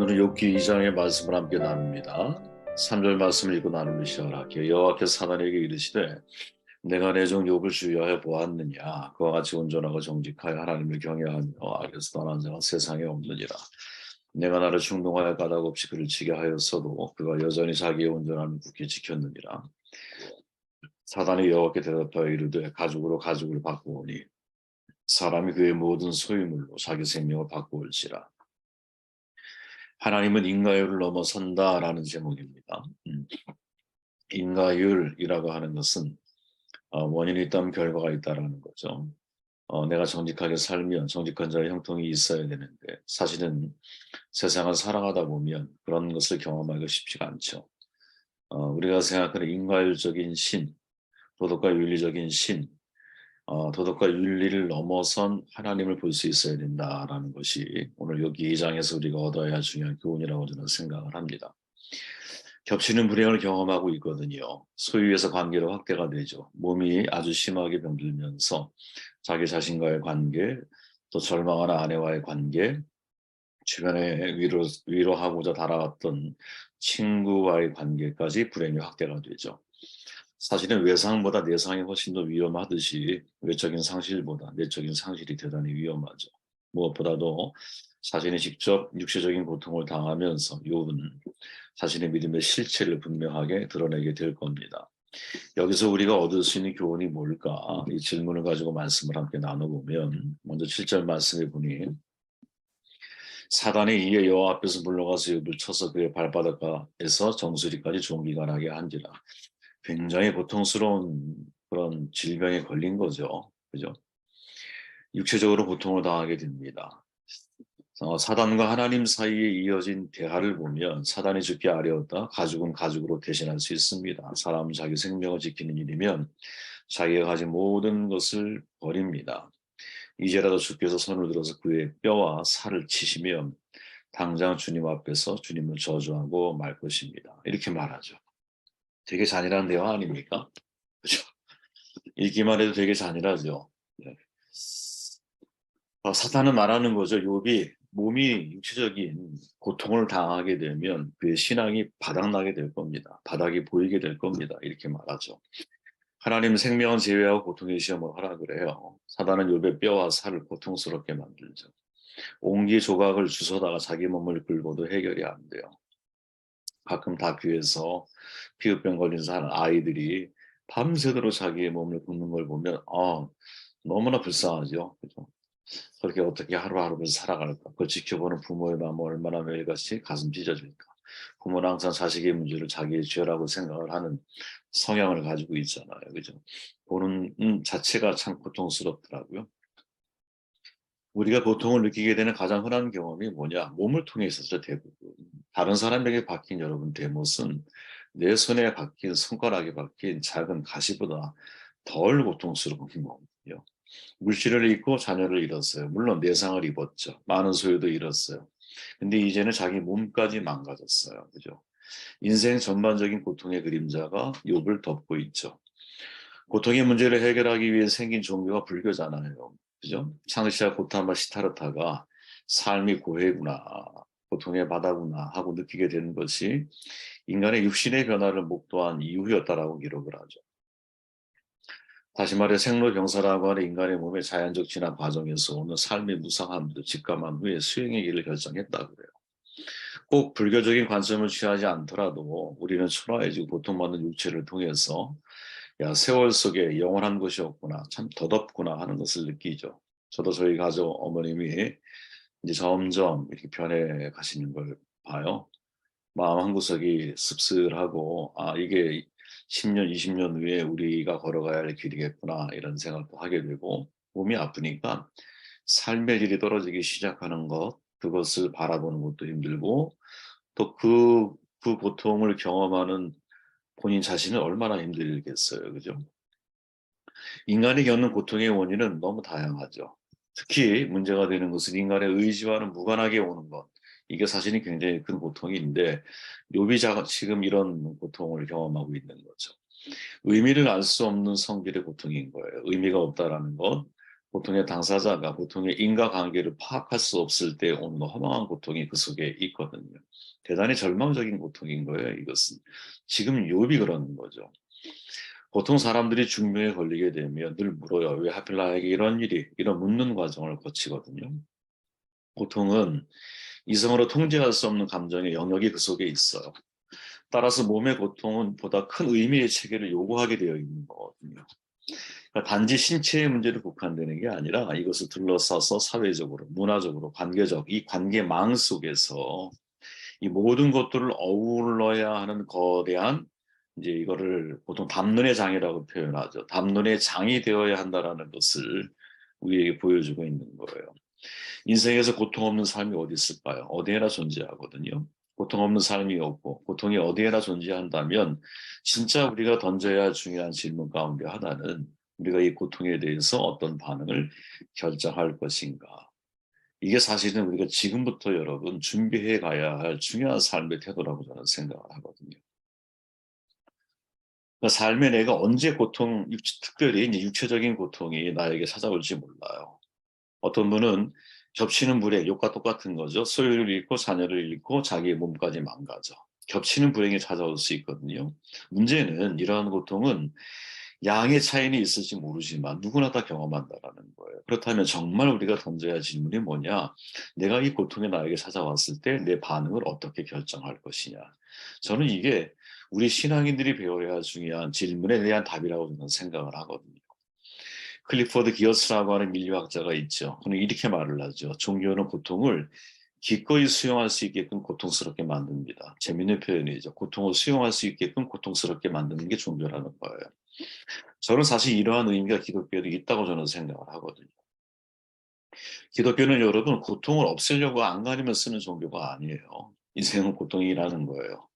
오늘은 욥기 2장의 말씀을 함께 나눕니다. 3절 말씀을 읽고 나누기 시작할게요. 여호와께서 사단에게 이르시되 내가 내 종 욥을 주의하여 보았느냐. 그와 같이 온전하고 정직하여 하나님을 경외하며 악에서 떠난 자가 세상에 없느니라. 내가 나를 충동하여 까닭 없이 그를 치게 하였어도 그가 여전히 자기의 온전함을 굳게 지켰느니라. 사단이 여호와께 대답하여 이르되 가죽으로 가죽을 바꾸오니 사람이 그의 모든 소유물로 자기 생명을 바꾸올지라. 하나님은 인과율을 넘어선다라는 제목입니다. 인과율이라고 하는 것은 원인이 있다면 결과가 있다라는 거죠. 내가 정직하게 살면 정직한 자의 형통이 있어야 되는데 사실은 세상을 살아가다 보면 그런 것을 경험하기가 쉽지가 않죠. 우리가 생각하는 인과율적인 신, 도덕과 윤리적인 신, 도덕과 윤리를 넘어선 하나님을 볼 수 있어야 된다라는 것이 오늘 여기 2장에서 우리가 얻어야 할 중요한 교훈이라고 저는 생각을 합니다. 겹치는 불행을 경험하고 있거든요. 소유에서 관계로 확대가 되죠. 몸이 아주 심하게 병들면서 자기 자신과의 관계, 또 절망하는 아내와의 관계, 주변에 위로하고자 달아왔던 친구와의 관계까지 불행이 확대가 되죠. 사실은 외상보다 내상이 훨씬 더 위험하듯이 외적인 상실보다 내적인 상실이 대단히 위험하죠. 무엇보다도 자신이 직접 육체적인 고통을 당하면서 욥은 자신의 믿음의 실체를 분명하게 드러내게 될 겁니다. 여기서 우리가 얻을 수 있는 교훈이 뭘까? 이 질문을 가지고 말씀을 함께 나눠보면 먼저 7절 말씀해 보니 사단이 이에 여호와 앞에서 물러가서 욥을 쳐서 그의 발바닥에서 정수리까지 종기가 나게 한지라. 굉장히 고통스러운 그런 질병에 걸린 거죠. 그죠? 육체적으로 고통을 당하게 됩니다. 사단과 하나님 사이에 이어진 대화를 보면 사단이 죽기 아뢰었다. 가죽은 가죽으로 대신할 수 있습니다. 사람은 자기 생명을 지키는 일이면 자기가 가진 모든 것을 버립니다. 이제라도 주께서 손을 들어서 그의 뼈와 살을 치시면 당장 주님 앞에서 주님을 저주하고 말 것입니다. 이렇게 말하죠. 되게 잔인한 대화 아닙니까? 그렇죠? 읽기만 해도 되게 잔인하죠. 네. 사탄은 말하는 거죠. 욥이 몸이 육체적인 고통을 당하게 되면 그의 신앙이 바닥나게 될 겁니다. 바닥이 보이게 될 겁니다. 이렇게 말하죠. 하나님 생명은 제외하고 고통의 시험을 하라 그래요. 사단은 욥의 뼈와 살을 고통스럽게 만들죠. 옹기 조각을 주워다가 자기 몸을 긁어도 해결이 안 돼요. 가끔 다큐에서 피부병 걸린 아이들이 밤새도록 자기의 몸을 긁는 걸 보면 너무나 불쌍하죠. 그죠? 그렇게 어떻게 하루하루를 살아갈까? 그걸 지켜보는 부모의 마음은 얼마나 매일같이 가슴 찢어질까? 부모는 항상 자식의 문제를 자기의 죄라고 생각을 하는 성향을 가지고 있잖아요. 그죠? 보는 자체가 참 고통스럽더라고요. 우리가 고통을 느끼게 되는 가장 흔한 경험이 뭐냐? 몸을 통해 있었죠, 대부분. 다른 사람에게 박힌 여러분 대못은 내 손에 박힌 손가락에 박힌 작은 가시보다 덜 고통스러운 거거든요. 물질을 잃고 자녀를 잃었어요. 물론 내상을 입었죠. 많은 소유도 잃었어요. 근데 이제는 자기 몸까지 망가졌어요. 그죠? 인생 전반적인 고통의 그림자가 욥을 덮고 있죠. 고통의 문제를 해결하기 위해 생긴 종교가 불교잖아요. 그죠? 창시와 고타마 시타르타가 삶이 고해구나, 고통의 바다구나 하고 느끼게 되는 것이 인간의 육신의 변화를 목도한 이후였다라고 기록을 하죠. 다시 말해 생로병사라고 하는 인간의 몸의 자연적 진화 과정에서 오는 삶의 무상함도 직감한 후에 수행의 길을 결정했다 그래요. 꼭 불교적인 관점을 취하지 않더라도 우리는 초라해지고 고통받는 육체를 통해서 야, 세월 속에 영원한 것이 없구나, 참 덧없구나 하는 것을 느끼죠. 저도 저희 가족 어머님이 이제 점점 이렇게 변해 가시는 걸 봐요. 마음 한구석이 씁쓸하고 이게 10년, 20년 후에 우리가 걸어가야 할 길이겠구나 이런 생각도 하게 되고 몸이 아프니까 삶의 질이 떨어지기 시작하는 것 그것을 바라보는 것도 힘들고 또 그 고통을 경험하는 본인 자신은 얼마나 힘들겠어요. 그죠? 인간이 겪는 고통의 원인은 너무 다양하죠. 특히 문제가 되는 것은 인간의 의지와는 무관하게 오는 것. 이게 사실은 굉장히 큰 고통인데 욥이 지금 이런 고통을 경험하고 있는 거죠. 의미를 알 수 없는 성질의 고통인 거예요. 의미가 없다라는 것, 고통의 당사자가 고통의 인과관계를 파악할 수 없을 때 오는 허망한 고통이 그 속에 있거든요. 대단히 절망적인 고통인 거예요, 이것은. 지금 욥이 그러는 거죠. 보통 사람들이 중병에 걸리게 되면 늘 물어요. 왜 하필 나에게 이런 일이, 이런 묻는 과정을 거치거든요. 고통은 이성으로 통제할 수 없는 감정의 영역이 그 속에 있어요. 따라서 몸의 고통은 보다 큰 의미의 체계를 요구하게 되어 있는 거거든요. 그러니까 단지 신체의 문제로 국한되는 게 아니라 이것을 둘러싸서 사회적으로, 문화적으로, 관계적, 이 관계망 속에서 이 모든 것들을 어우러야 하는 거대한 이제 이거를 보통 담론의 장이라고 표현하죠. 담론의 장이 되어야 한다라는 것을 우리에게 보여주고 있는 거예요. 인생에서 고통 없는 삶이 어디 있을까요? 어디에나 존재하거든요. 고통 없는 삶이 없고 고통이 어디에나 존재한다면 진짜 우리가 던져야 할 중요한 질문 가운데 하나는 우리가 이 고통에 대해서 어떤 반응을 결정할 것인가. 이게 사실은 우리가 지금부터 여러분 준비해 가야 할 중요한 삶의 태도라고 저는 생각을 하거든요. 그러니까 삶에 내가 언제 고통, 특별히 이제 육체적인 고통이 나에게 찾아올지 몰라요. 어떤 분은 겹치는 불행, 욕과 똑같은 거죠. 소유를 잃고 자녀를 잃고 자기의 몸까지 망가져. 겹치는 불행이 찾아올 수 있거든요. 문제는 이러한 고통은 양의 차이는 있을지 모르지만 누구나 다 경험한다라는 거예요. 그렇다면 정말 우리가 던져야 할 질문이 뭐냐? 내가 이 고통이 나에게 찾아왔을 때 내 반응을 어떻게 결정할 것이냐? 저는 이게 우리 신앙인들이 배워야 할 중요한 질문에 대한 답이라고 저는 생각을 하거든요. 클리포드 기어스라고 하는 인류학자가 있죠. 그는 이렇게 말을 하죠. 종교는 고통을 기꺼이 수용할 수 있게끔 고통스럽게 만듭니다. 재밌는 표현이죠. 고통을 수용할 수 있게끔 고통스럽게 만드는 게 종교라는 거예요. 저는 사실 이러한 의미가 기독교에도 있다고 저는 생각을 하거든요. 기독교는 여러분 고통을 없애려고 안간힘을 쓰는 종교가 아니에요. 인생은 고통이라는 거예요.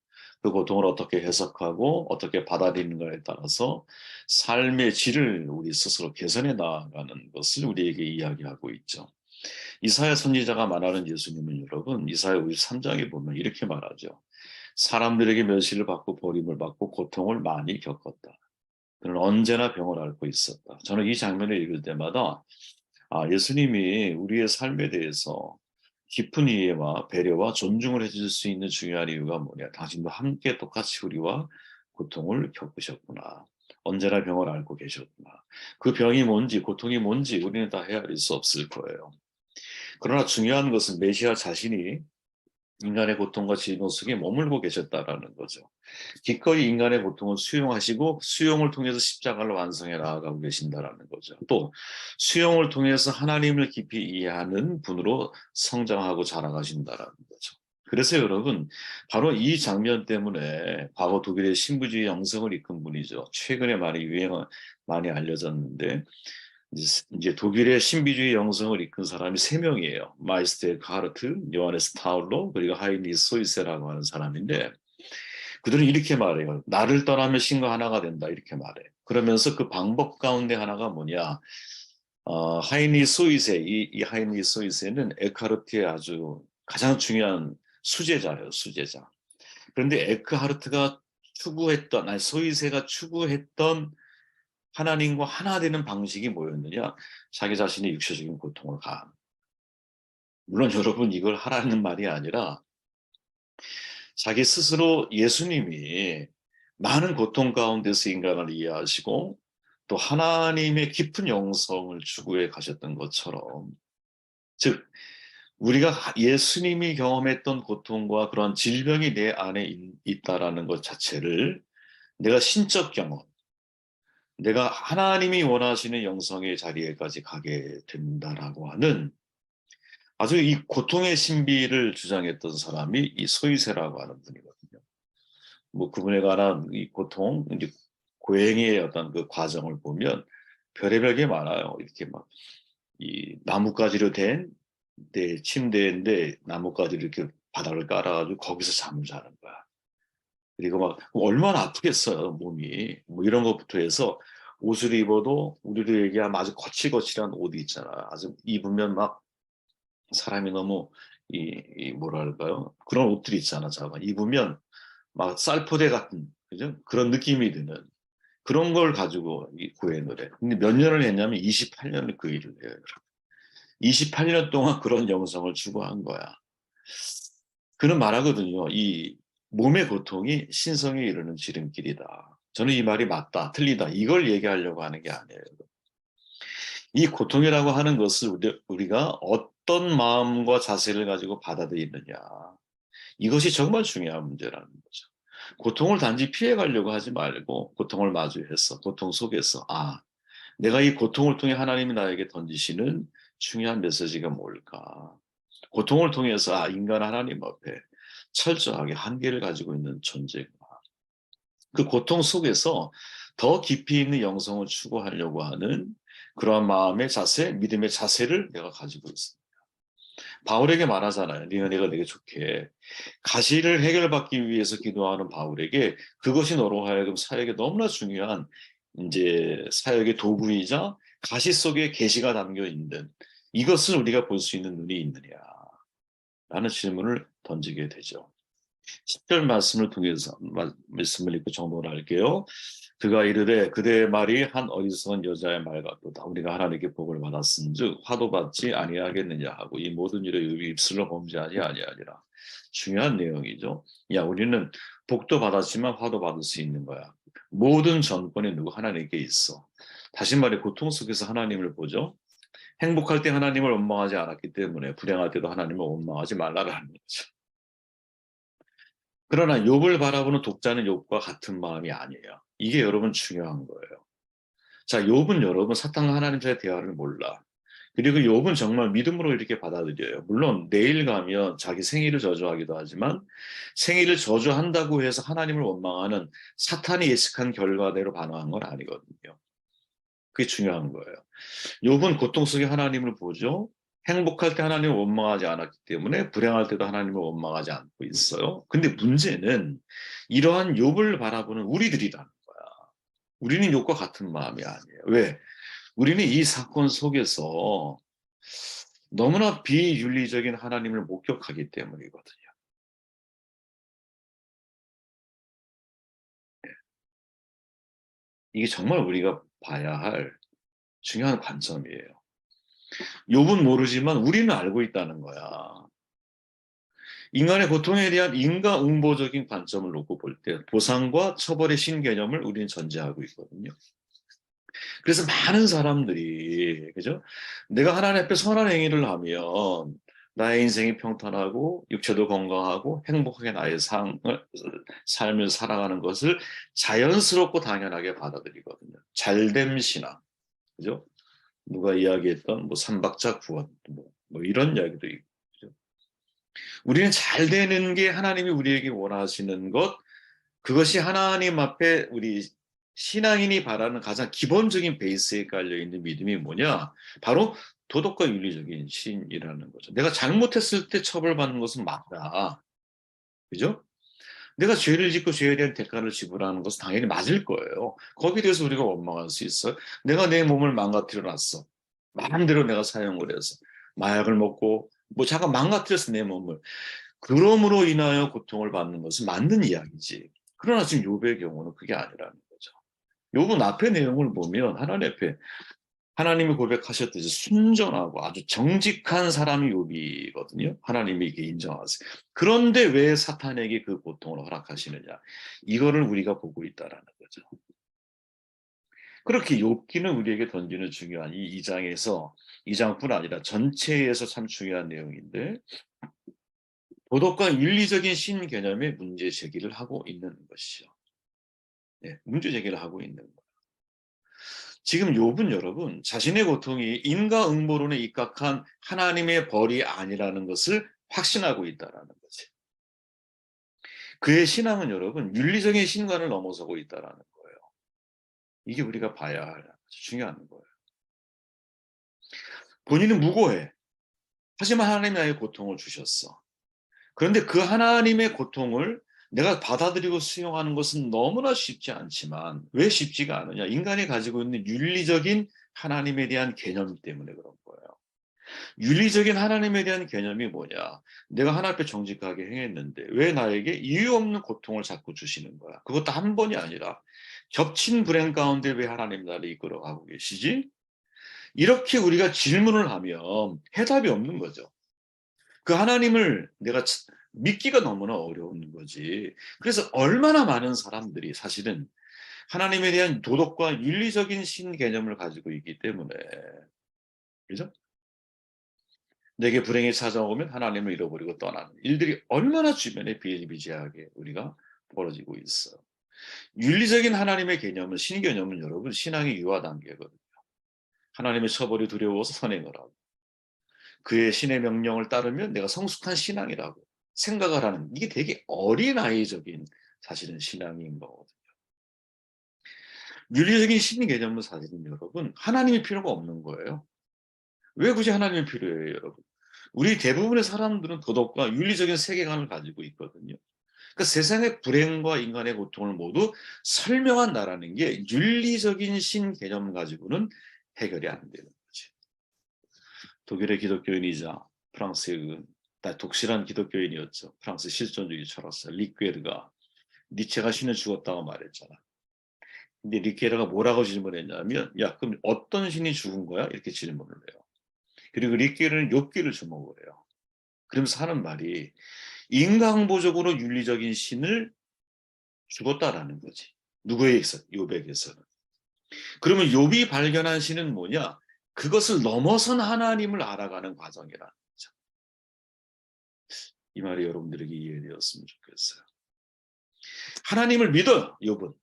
그 고통을 어떻게 해석하고 어떻게 받아들이는가에 따라서 삶의 질을 우리 스스로 개선해 나가는 것을 우리에게 이야기하고 있죠. 이사야 선지자가 말하는 예수님은 여러분 이사야 53장에 보면 이렇게 말하죠. 사람들에게 멸시를 받고 버림을 받고 고통을 많이 겪었다. 그는 언제나 병을 앓고 있었다. 저는 이 장면을 읽을 때마다 예수님이 우리의 삶에 대해서 깊은 이해와 배려와 존중을 해줄 수 있는 중요한 이유가 뭐냐. 당신도 함께 똑같이 우리와 고통을 겪으셨구나. 언제나 병을 앓고 계셨구나. 그 병이 뭔지 고통이 뭔지 우리는 다 헤아릴 수 없을 거예요. 그러나 중요한 것은 메시아 자신이 인간의 고통과 질병 속에 머물고 계셨다라는 거죠. 기꺼이 인간의 고통을 수용하시고 수용을 통해서 십자가를 완성해 나아가고 계신다라는 거죠. 또 수용을 통해서 하나님을 깊이 이해하는 분으로 성장하고 자라가신다라는 거죠. 그래서 여러분 바로 이 장면 때문에 과거 독일의 신부주의 영성을 이끈 분이죠. 최근에 많이 알려졌는데 이제 독일의 신비주의 영성을 이끈 사람이 세 명이에요. 마이스테 카르트, 요하네스 타울로, 그리고 하이니 소이세라고 하는 사람인데 그들은 이렇게 말해요. 나를 떠나면 신과 하나가 된다 이렇게 말해. 그러면서 그 방법 가운데 하나가 뭐냐? 하이니 소이세, 이 하이니 소이세는 에카르트의 아주 가장 중요한 수제자예요, 수제자. 그런데 에크하르트가 추구했던, 아니 소이세가 추구했던 하나님과 하나 되는 방식이 뭐였느냐? 자기 자신의 육체적인 고통을 가함. 물론 여러분 이걸 하라는 말이 아니라 자기 스스로 예수님이 많은 고통 가운데서 인간을 이해하시고 또 하나님의 깊은 영성을 추구해 가셨던 것처럼 즉 우리가 예수님이 경험했던 고통과 그런 질병이 내 안에 있다라는 것 자체를 내가 신적 경험 내가 하나님이 원하시는 영성의 자리에까지 가게 된다라고 하는 아주 이 고통의 신비를 주장했던 사람이 이 소이세라고 하는 분이거든요. 뭐 그분에 관한 이 고통, 이제 고행의 어떤 그 과정을 보면 별의별 게 많아요. 이렇게 막 이 나뭇가지로 된 내 침대인데 나뭇가지를 이렇게 바닥을 깔아가지고 거기서 잠을 자는 거야. 그리고 막 얼마나 아프겠어요, 몸이. 뭐 이런 것부터 해서 옷을 입어도 우리로 얘기하면 아주 거칠거칠한 옷이 있잖아. 아주 입으면 막 사람이 너무 이 뭐랄까요? 그런 옷들이 있잖아. 잠깐 입으면 막 쌀포대 같은 그죠? 그런 느낌이 드는 그런 걸 가지고 이 구했노래. 근데 몇 년을 했냐면 28년을 그 일을 해요. 28년 동안 그런 영성을 추구한 거야. 그는 말하거든요. 이 몸의 고통이 신성에 이르는 지름길이다. 저는 이 말이 맞다, 틀리다 이걸 얘기하려고 하는 게 아니에요. 이 고통이라고 하는 것을 우리가 어떤 마음과 자세를 가지고 받아들이느냐. 이것이 정말 중요한 문제라는 거죠. 고통을 단지 피해가려고 하지 말고 고통을 마주해서 고통 속에서 내가 이 고통을 통해 하나님이 나에게 던지시는 중요한 메시지가 뭘까? 고통을 통해서 인간 하나님 앞에 철저하게 한계를 가지고 있는 존재가 그 고통 속에서 더 깊이 있는 영성을 추구하려고 하는 그러한 마음의 자세, 믿음의 자세를 내가 가지고 있습니다. 바울에게 말하잖아요. 네가 내게 좋게. 가시를 해결받기 위해서 기도하는 바울에게 그것이 너로 하여금 사역에 너무나 중요한 이제 사역의 도구이자 가시 속에 계시가 담겨 있는 이것을 우리가 볼 수 있는 눈이 있느냐 라는 질문을 던지게 되죠. 10절 말씀을 통해서 말씀을 읽고 정독을 할게요. 그가 이르되 그대의 말이 한 어리석은 여자의 말 같도다. 우리가 하나님께 복을 받았은즉 화도 받지 아니하겠느냐 하고 이 모든 일에 입술로 범죄하지 아니하니라. 중요한 내용이죠. 우리는 복도 받았지만 화도 받을 수 있는 거야. 모든 전권이 누구 하나님께 있어. 다시 말해 고통 속에서 하나님을 보죠. 행복할 때 하나님을 원망하지 않았기 때문에 불행할 때도 하나님을 원망하지 말라라는 거죠. 그러나 욥을 바라보는 독자는 욥과 같은 마음이 아니에요. 이게 여러분 중요한 거예요. 자, 욥은 여러분 사탄과 하나님 사이의 대화를 몰라. 그리고 욥은 정말 믿음으로 이렇게 받아들여요. 물론 내일 가면 자기 생일을 저주하기도 하지만 생일을 저주한다고 해서 하나님을 원망하는 사탄이 예측한 결과대로 반응한 건 아니거든요. 그게 중요한 거예요. 욥은 고통 속에 하나님을 보죠. 행복할 때 하나님을 원망하지 않았기 때문에 불행할 때도 하나님을 원망하지 않고 있어요. 근데 문제는 이러한 욥을 바라보는 우리들이라는 거야. 우리는 욥과 같은 마음이 아니에요. 왜? 우리는 이 사건 속에서 너무나 비윤리적인 하나님을 목격하기 때문이거든요. 이게 정말 우리가 봐야 할 중요한 관점이에요. 욥은 모르지만 우리는 알고 있다는 거야. 인간의 고통에 대한 인과응보적인 관점을 놓고 볼 때 보상과 처벌의 신개념을 우리는 전제하고 있거든요. 그래서 많은 사람들이 그죠? 내가 하나님 앞에 선한 행위를 하면 나의 인생이 평탄하고 육체도 건강하고 행복하게 나의 삶을 살아가는 것을 자연스럽고 당연하게 받아들이거든요. 잘됨 신앙, 그죠? 누가 이야기했던 뭐 삼박자 구원, 뭐 이런 이야기도 있고. 우리는 잘 되는 게 하나님이 우리에게 원하시는 것, 그것이 하나님 앞에 우리 신앙인이 바라는 가장 기본적인 베이스에 깔려있는 믿음이 뭐냐? 바로 도덕과 윤리적인 신이라는 거죠. 내가 잘못했을 때 처벌받는 것은 맞다. 그죠? 내가 죄를 짓고 죄에 대한 대가를 지불하는 것은 당연히 맞을 거예요. 거기에 대해서 우리가 원망할 수 있어요. 내가 내 몸을 망가뜨려 놨어. 마음대로 내가 사용을 해서. 마약을 먹고, 잠깐 망가뜨렸어, 내 몸을. 그럼으로 인하여 고통을 받는 것은 맞는 이야기지. 그러나 지금 욥의 경우는 그게 아니라는 거죠. 욥은 앞의 내용을 보면 하나님 앞에 하나님이 고백하셨듯이 순전하고 아주 정직한 사람이 욥이거든요. 하나님이 이게 인정하세요. 그런데 왜 사탄에게 그 고통을 허락하시느냐. 이거를 우리가 보고 있다라는 거죠. 그렇게 욥기는 우리에게 던지는 중요한 이 2장에서 2장뿐 아니라 전체에서 참 중요한 내용인데 도덕과 윤리적인 신 개념의 문제 제기를 하고 있는 것이죠. 문제 제기를 하고 있는 거예요. 지금 욥은 여러분 자신의 고통이 인과응보론에 입각한 하나님의 벌이 아니라는 것을 확신하고 있다라는 거지. 그의 신앙은 여러분 윤리적인 신관을 넘어서고 있다라는 거예요. 이게 우리가 봐야 할 중요한 거예요. 본인은 무고해. 하지만 하나님이 나에게 고통을 주셨어. 그런데 그 하나님의 고통을 내가 받아들이고 수용하는 것은 너무나 쉽지 않지만 왜 쉽지가 않느냐? 인간이 가지고 있는 윤리적인 하나님에 대한 개념 때문에 그런 거예요. 윤리적인 하나님에 대한 개념이 뭐냐? 내가 하나님 앞에 정직하게 행했는데 왜 나에게 이유 없는 고통을 자꾸 주시는 거야? 그것도 한 번이 아니라 겹친 불행 가운데 왜 하나님 나를 이끌어가고 계시지? 이렇게 우리가 질문을 하면 해답이 없는 거죠. 그 하나님을 내가 믿기가 너무나 어려운 거지. 그래서 얼마나 많은 사람들이 사실은 하나님에 대한 도덕과 윤리적인 신 개념을 가지고 있기 때문에, 그죠? 내게 불행이 찾아오면 하나님을 잃어버리고 떠나는 일들이 얼마나 주변에 비일비재하게 우리가 벌어지고 있어. 윤리적인 하나님의 개념은, 신 개념은 여러분 신앙의 유아 단계거든요. 하나님의 처벌이 두려워서 선행을 하고 그의 신의 명령을 따르면 내가 성숙한 신앙이라고 생각을 하는, 이게 되게 어린아이적인 사실은 신앙인 거거든요. 윤리적인 신 개념은 사실은 여러분 하나님이 필요가 없는 거예요. 왜 굳이 하나님이 필요해요, 여러분? 우리 대부분의 사람들은 도덕과 윤리적인 세계관을 가지고 있거든요. 그러니까 세상의 불행과 인간의 고통을 모두 설명한다라는 게 윤리적인 신 개념 가지고는 해결이 안 되는 거지. 독일의 기독교인이자 프랑스의 독실한 기독교인이었죠. 프랑스 실존주의 철학자 리퀘르가 니체가 신은 죽었다고 말했잖아. 근데 리퀘르가 뭐라고 질문했냐면, 야, 그럼 어떤 신이 죽은 거야? 이렇게 질문을 해요. 그리고 리퀘르는 욥기를 주목을 해요. 그러면서 하는 말이 인강보적으로 윤리적인 신을 죽었다라는 거지. 누구에게서? 욥에게서는. 그러면 욥이 발견한 신은 뭐냐? 그것을 넘어선 하나님을 알아가는 과정이라는 거죠. 이 말이 여러분들에게 이해되었으면 좋겠어요. 하나님을 믿어요, 욥은.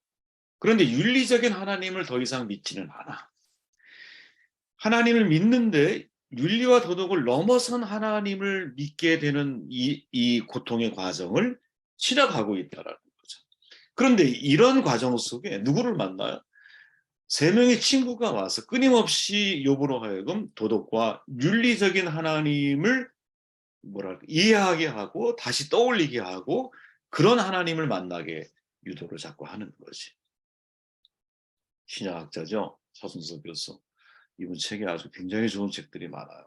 그런데 윤리적인 하나님을 더 이상 믿지는 않아. 하나님을 믿는데 윤리와 도덕을 넘어선 하나님을 믿게 되는 이 고통의 과정을 지나가고 있다라는 거죠. 그런데 이런 과정 속에 누구를 만나요? 세 명의 친구가 와서 끊임없이 욥으로 하여금 도덕과 윤리적인 하나님을 이해하게 하고 다시 떠올리게 하고 그런 하나님을 만나게 유도를 자꾸 하는 거지. 신약학자죠, 서순서 교수. 이분 책에 아주 굉장히 좋은 책들이 많아요.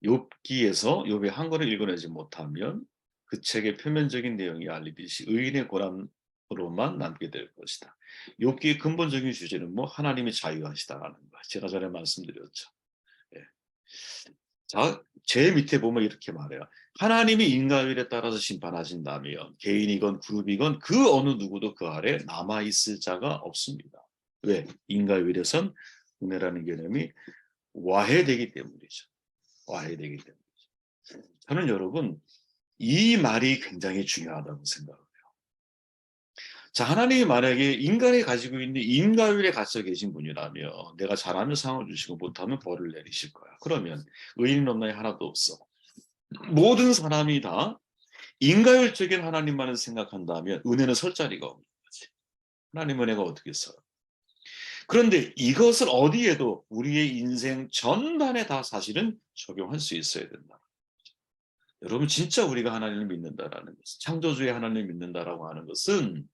욥기에서 욥의 한 권을 읽어내지 못하면 그 책의 표면적인 내용이 알리듯이 의인의 고난으로만 남게 될 것이다. 욥기의 근본적인 주제는 하나님이 자유하시다라는 거. 제가 전에 말씀드렸죠. 예. 자, 제 밑에 보면 이렇게 말해요. 하나님이 인간일에 따라서 심판하신다면 개인이건 그룹이건 그 어느 누구도 그 아래 남아있을 자가 없습니다. 왜? 인간일에선 은혜라는 개념이 와해되기 때문이죠. 와해되기 때문이죠. 저는 여러분 이 말이 굉장히 중요하다고 생각해요. 자, 하나님이 만약에 인간이 가지고 있는 인과율에 갇혀 계신 분이라면 내가 잘하면 상을 주시고 못하면 벌을 내리실 거야. 그러면 의인 없나니 하나도 없어. 모든 사람이 다 인과율적인 하나님만을 생각한다면 은혜는 설 자리가 없는 거지. 하나님 은혜가 어떻게 써요? 그런데 이것을 어디에도 우리의 인생 전반에 다 사실은 적용할 수 있어야 된다. 여러분 진짜 우리가 하나님을 믿는다라는 것은, 창조주의 하나님을 믿는다라고 하는 것은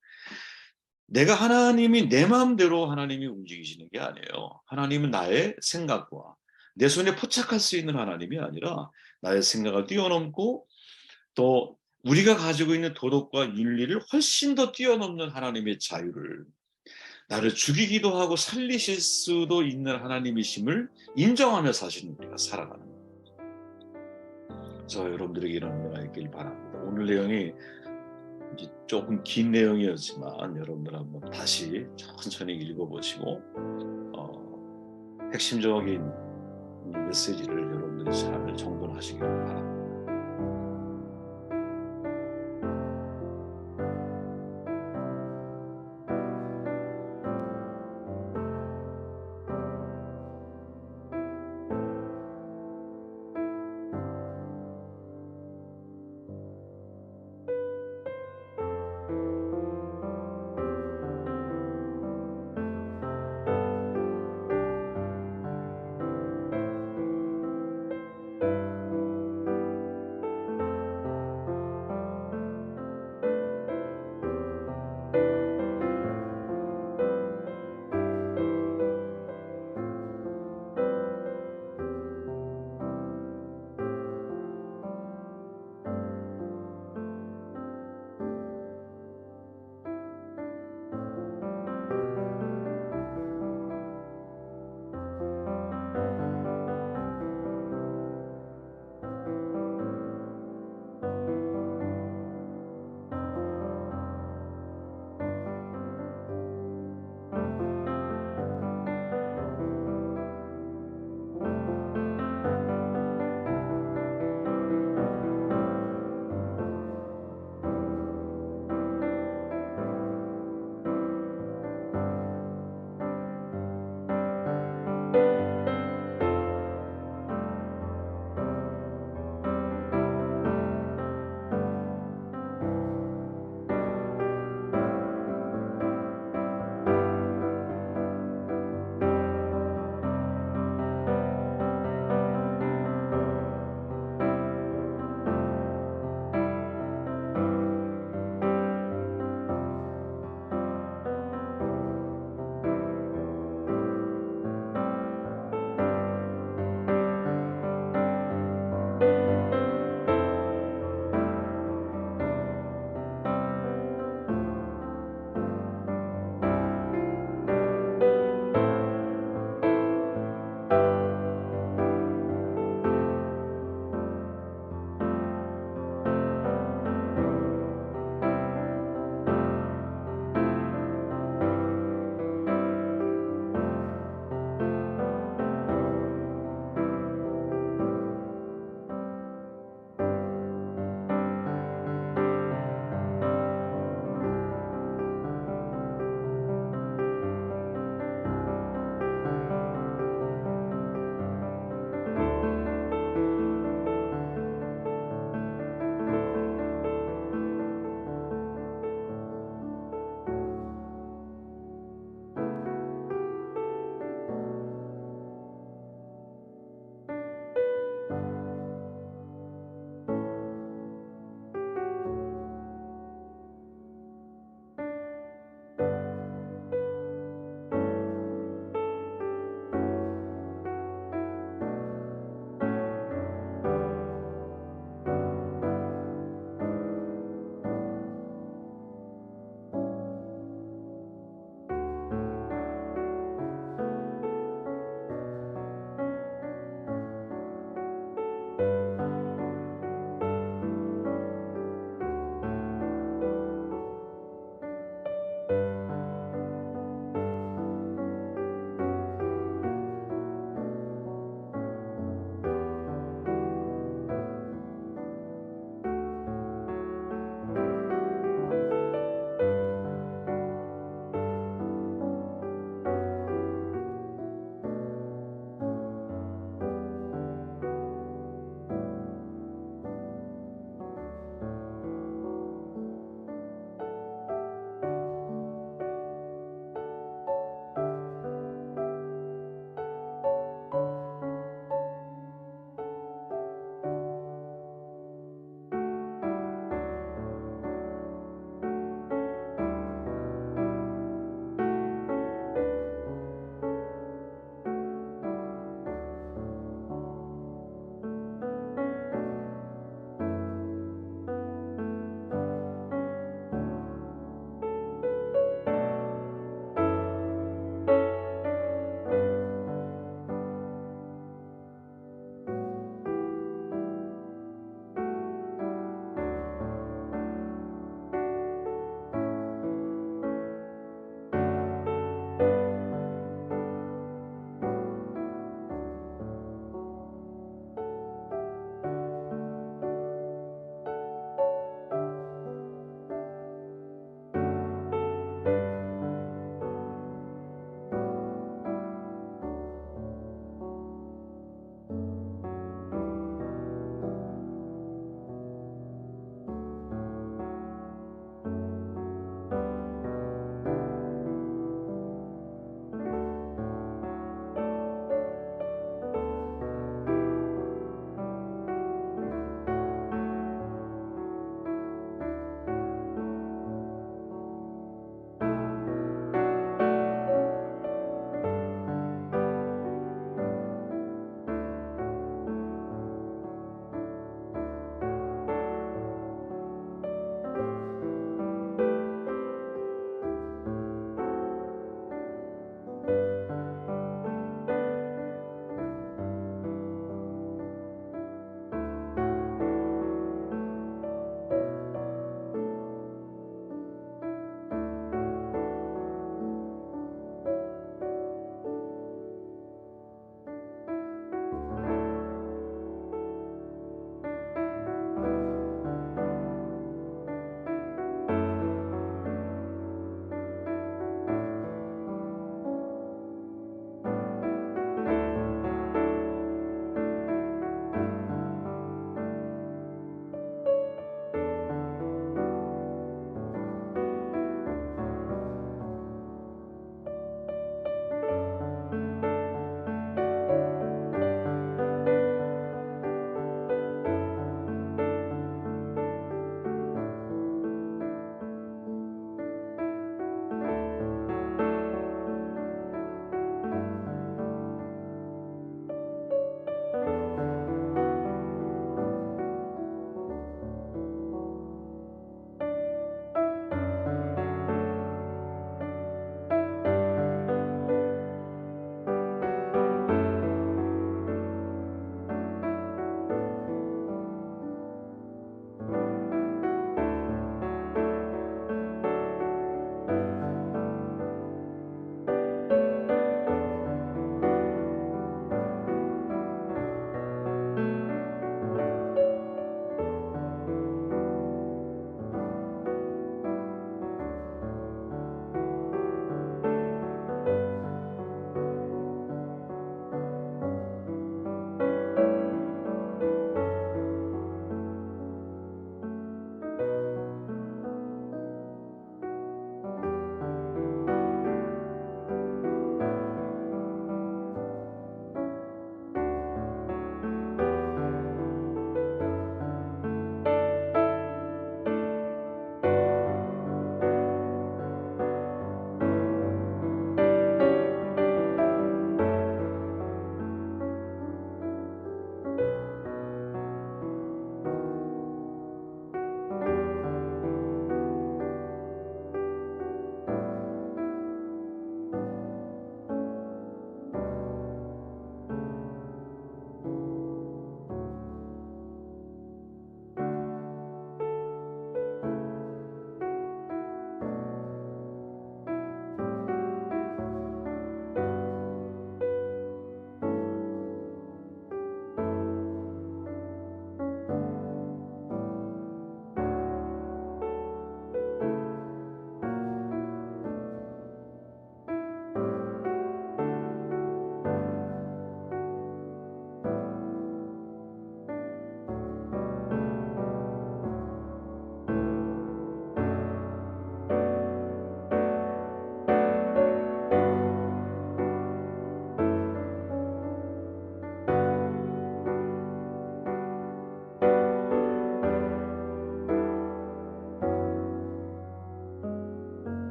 내가 하나님이 내 마음대로 하나님이 움직이시는 게 아니에요. 하나님은 나의 생각과 내 손에 포착할 수 있는 하나님이 아니라 나의 생각을 뛰어넘고 또 우리가 가지고 있는 도덕과 윤리를 훨씬 더 뛰어넘는 하나님의 자유를, 나를 죽이기도 하고 살리실 수도 있는 하나님이심을 인정하며 사실은 우리가 살아가는 거예요. 저 여러분들에게 이런 은혜가 있길 바랍니다. 오늘 내용이 조금 긴 내용이었지만 여러분들 한번 다시 천천히 읽어보시고 핵심적인 이 메시지를 여러분들이 잘 정돈하시길 바랍니다.